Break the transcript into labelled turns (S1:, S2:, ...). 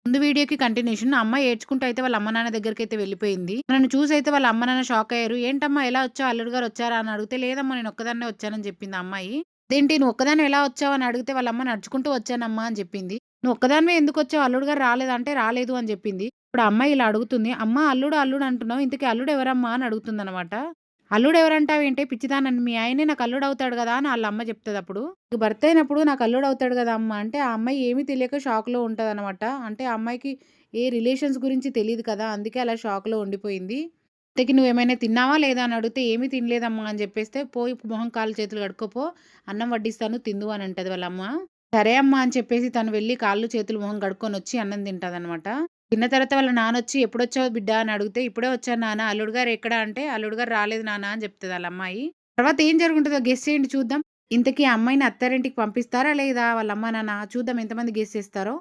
S1: ముందు వీడియోకి కంటిన్యూషన్. ఆ అమ్మాయి ఏడ్చుకుంటూ అయితే వాళ్ళ అమ్మ, నాన్న దగ్గరికైతే వెళ్ళిపోయింది. నన్ను చూసైతే వాళ్ళ అమ్మ, నాన్న షాక్ అయ్యారు. "ఏంటమ్మా ఎలా వచ్చావు? అల్లుడు గారు వచ్చారా?" అని అడిగితే, "లేదమ్మా నేను ఒక్కదాన్నే వచ్చానని" చెప్పింది ఆ అమ్మాయి. "అదేంటి నువ్వు ఒక్కదానివే ఎలా వచ్చావు?" అని అడిగితే వాళ్ళ అమ్మ, "నడుచుకుంటూ వచ్చానమ్మా" అని చెప్పింది. "నువ్వు ఒక్కదానివే ఎందుకొచ్చావు? అల్లుడు గారు రాలేదా?" అంటే, "రాలేదు" అని చెప్పింది. ఇప్పుడు ఆ అమ్మాయి ఇలా అడుగుతుంది. "అమ్మ అల్లుడు, అల్లుడు అంటున్నావు. ఇంతకీ అల్లుడు ఎవరమ్మా?" అని అడుగుతుందనమాట. "అల్లుడెవరంటావేంటే పిచ్చిదాన మీ ఆయనే నాకు అల్లుడవుతాడు గదా!" అని ఆళ్ళమ్మ చెప్తదప్పుడు. "నీకు భర్తయినప్పుడు నాకు అల్లుడవుతాడు గదా అమ్మ" అంటే, ఆ అమ్మాయి ఏమీ తెలియక షాక్‌లో ఉంటదనమాట. అంటే ఆ అమ్మాయికి ఏ రిలేషన్స్ గురించి తెలీదు కదా! అందుకే అలా షాక్‌లో ఉండిపోయింది. ఇంతకి "నువ్వేమైనా తిన్నావా లేదా?" అని అడిగితే, "ఏమీ తినలేదమ్మా" అని చెప్పేస్తే, "పోయి మొహం, కాళ్ళు, చేతులు కడుక్కోపో. అన్నం వడ్డిస్తాను తిందువు" అని అంటది వాళ్ళమ్మ. సరే అమ్మా అని చెప్పేసి తను వెళ్లి కాళ్ళు, చేతులు, మొహం కడుక్కొనొచ్చి అన్నం తింటదనమాట. తిన్న తర్వాత వాళ్ళ నాన్నొచ్చి, "ఎప్పుడొచ్చావు బిడ్డ" అని అడిగితే, "ఇప్పుడే వచ్చాను నాన్న. అల్లుడు గారు ఎక్కడ?" అంటే, "అల్లుడు గారు రాలేదు నాన్న" అని చెప్తది ఆళ్ళమ్మాయి. తర్వాత ఏం జరుగుంటదో గెస్ చేయండి చూద్దాం. ఇంతకీ ఆ అమ్మాయిని అత్తారింటికి పంపిస్తారా లేదా వాళ్ళ అమ్మా, నాన్న? చూద్దాం ఎంతమంది గెస్ చేస్తారో?